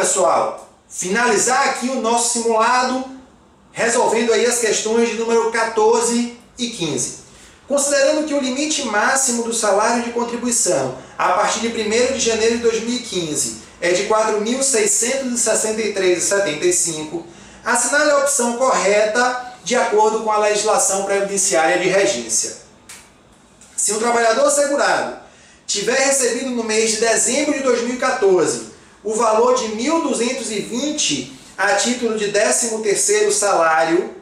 pessoal, finalizar aqui o nosso simulado, resolvendo aí as questões de número 14 e 15. Considerando que o limite máximo do salário de contribuição a partir de 1º de janeiro de 2015 é de R$ 4.663,75, assinale a opção correta de acordo com a legislação previdenciária de regência. Se um trabalhador segurado tiver recebido no mês de dezembro de 2014 o valor de R$ 1.220 a título de 13º salário,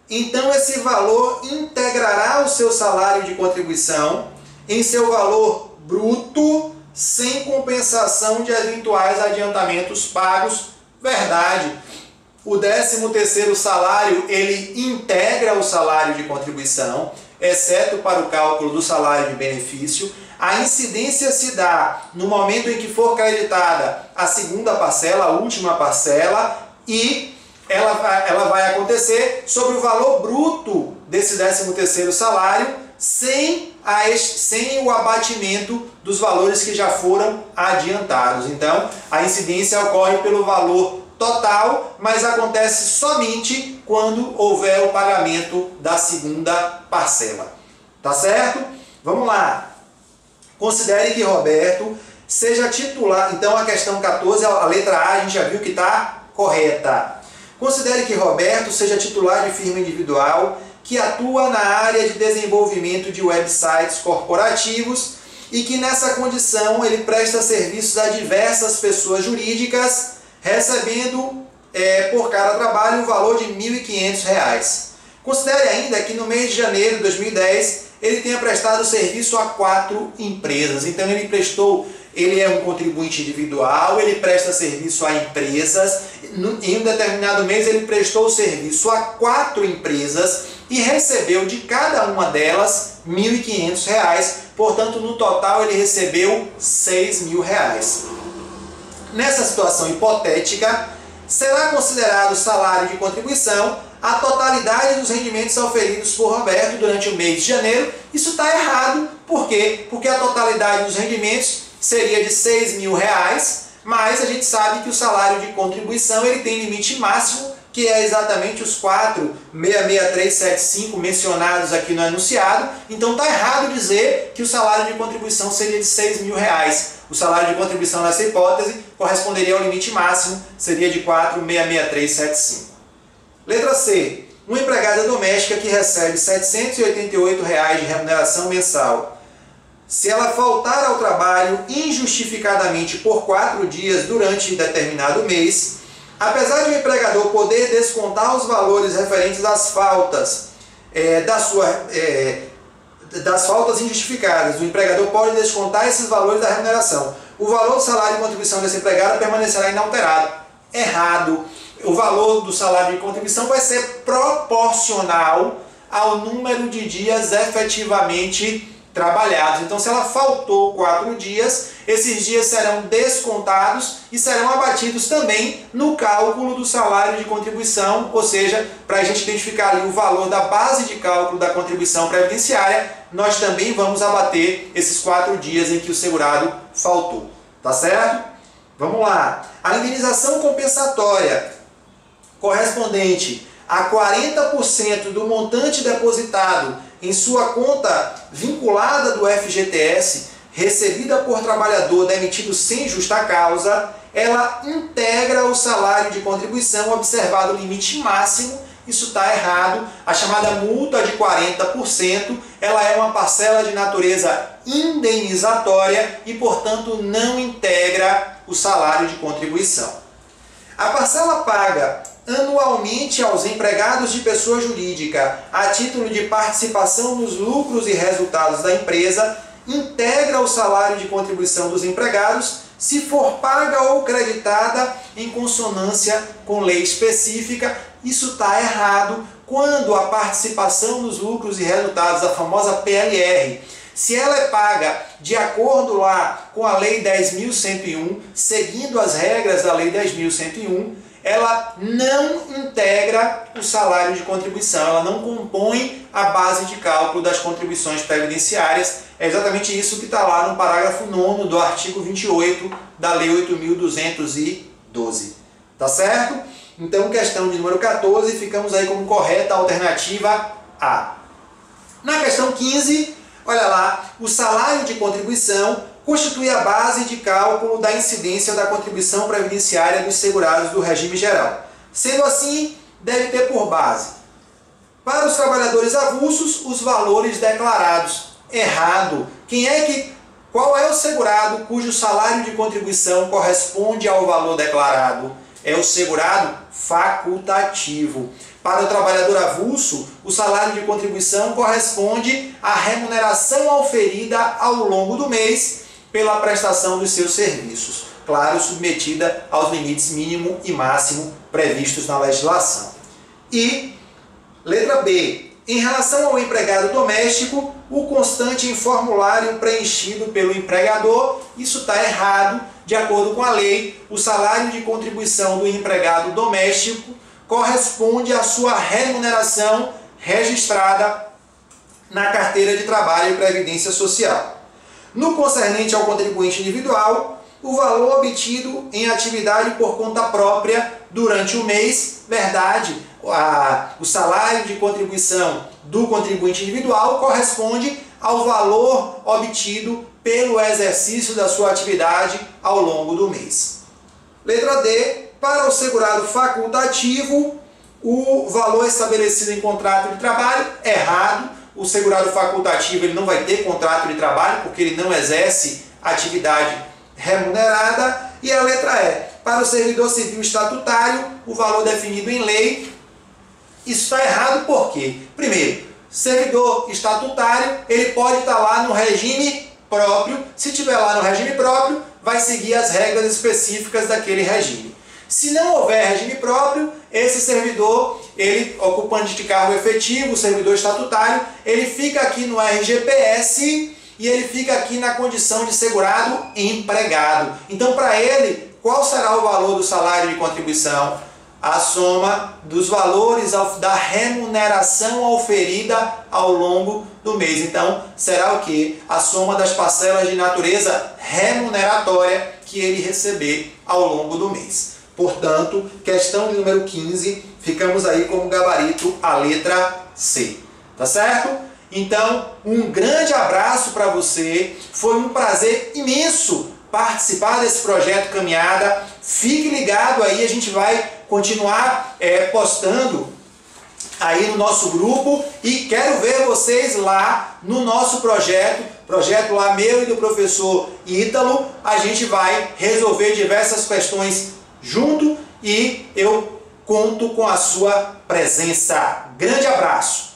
então esse valor integrará o seu salário de contribuição em seu valor bruto, sem compensação de eventuais adiantamentos pagos. Verdade, o 13º salário, ele integra o salário de contribuição, exceto para o cálculo do salário de benefício. A incidência se dá no momento em que for creditada a segunda parcela, a última parcela, e ela vai acontecer sobre o valor bruto desse 13º salário, sem o abatimento dos valores que já foram adiantados. Então, a incidência ocorre pelo valor total, mas acontece somente quando houver o pagamento da segunda parcela. Tá certo? Vamos lá. Considere que Roberto seja titular. Então, a questão 14, a letra A, a gente já viu que está correta. Considere que Roberto seja titular de firma individual que atua na área de desenvolvimento de websites corporativos e que nessa condição ele presta serviços a diversas pessoas jurídicas, recebendo por cada trabalho o valor de R$ 1.500. Considere ainda que no mês de janeiro de 2010 ele tenha prestado serviço a 4 empresas. Então ele é um contribuinte individual, ele presta serviço a empresas. Em um determinado mês ele prestou serviço a 4 empresas e recebeu de cada uma delas R$ 1.500. Portanto, no total ele recebeu R$ 6.000. Nessa situação hipotética, será considerado salário de contribuição a totalidade dos rendimentos auferidos por Roberto durante o mês de janeiro. Isso está errado. Por quê? Porque a totalidade dos rendimentos seria de R$ 6.000, mas a gente sabe que o salário de contribuição ele tem limite máximo, que é exatamente os 4.66375 mencionados aqui no enunciado. Então está errado dizer que o salário de contribuição seria de R$ 6.000. O salário de contribuição nessa hipótese corresponderia ao limite máximo, seria de 4.66375. Letra C. Uma empregada doméstica que recebe R$ 788 de remuneração mensal. Se ela faltar ao trabalho injustificadamente por 4 dias durante determinado mês, apesar de o empregador poder descontar os valores referentes às faltas das faltas injustificadas, o empregador pode descontar esses valores da remuneração. O valor do salário de contribuição desse empregado permanecerá inalterado. Errado. O valor do salário de contribuição vai ser proporcional ao número de dias efetivamente trabalhados. Então, se ela faltou 4 dias, esses dias serão descontados e serão abatidos também no cálculo do salário de contribuição, ou seja, para a gente identificar ali o valor da base de cálculo da contribuição previdenciária, nós também vamos abater esses 4 dias em que o segurado faltou. Tá certo? Vamos lá. A indenização compensatória correspondente a 40% do montante depositado em sua conta vinculada do FGTS, recebida por trabalhador demitido sem justa causa, ela integra o salário de contribuição, observado o limite máximo. Isso está errado. A chamada multa de 40%, ela é uma parcela de natureza indenizatória e, portanto, não integra o salário de contribuição. A parcela paga anualmente aos empregados de pessoa jurídica a título de participação nos lucros e resultados da empresa integra o salário de contribuição dos empregados se for paga ou creditada em consonância com lei específica. Isso está errado quando a participação nos lucros e resultados, a famosa PLR, se ela é paga de acordo lá com a Lei 10.101, seguindo as regras da Lei 10.101, ela não integra o salário de contribuição, ela não compõe a base de cálculo das contribuições previdenciárias. É exatamente isso que está lá no parágrafo 9º do artigo 28 da Lei 8.212. 12. Tá certo? Então, questão de número 14, ficamos aí como correta a alternativa A. Na questão 15, olha lá, o salário de contribuição constitui a base de cálculo da incidência da contribuição previdenciária dos segurados do regime geral. Sendo assim, deve ter por base, para os trabalhadores avulsos, os valores declarados. Errado. Qual é o segurado cujo salário de contribuição corresponde ao valor declarado? É o segurado facultativo. Para o trabalhador avulso, o salário de contribuição corresponde à remuneração auferida ao longo do mês pela prestação dos seus serviços, claro, submetida aos limites mínimo e máximo previstos na legislação. E, letra B, em relação ao empregado doméstico, o constante em formulário preenchido pelo empregador, isso está errado. De acordo com a lei, o salário de contribuição do empregado doméstico corresponde à sua remuneração registrada na carteira de trabalho e previdência social. No concernente ao contribuinte individual, o valor obtido em atividade por conta própria durante o mês, verdade, o salário de contribuição do contribuinte individual corresponde ao valor obtido pelo exercício da sua atividade ao longo do mês. Letra D, para o segurado facultativo, o valor estabelecido em contrato de trabalho, errado. O segurado facultativo ele não vai ter contrato de trabalho porque ele não exerce atividade remunerada. E a letra E, para o servidor civil estatutário, o valor definido em lei. Isso está errado por quê? Primeiro, servidor estatutário, ele pode estar lá no regime próprio. Se estiver lá no regime próprio, vai seguir as regras específicas daquele regime. Se não houver regime próprio, esse servidor, ele ocupante de cargo efetivo, o servidor estatutário, ele fica aqui no RGPS e ele fica aqui na condição de segurado empregado. Então, para ele, qual será o valor do salário de contribuição? A soma dos valores da remuneração auferida ao longo do mês. Então, será o quê? A soma das parcelas de natureza remuneratória que ele receber ao longo do mês. Portanto, questão de número 15, ficamos aí como gabarito a letra C. Tá certo? Então, um grande abraço para você. Foi um prazer imenso participar desse projeto Caminhada. Fique ligado aí, a gente vai continuar postando aí no nosso grupo e quero ver vocês lá no nosso projeto lá meu e do professor Ítalo. A gente vai resolver diversas questões junto e eu conto com a sua presença. Grande abraço!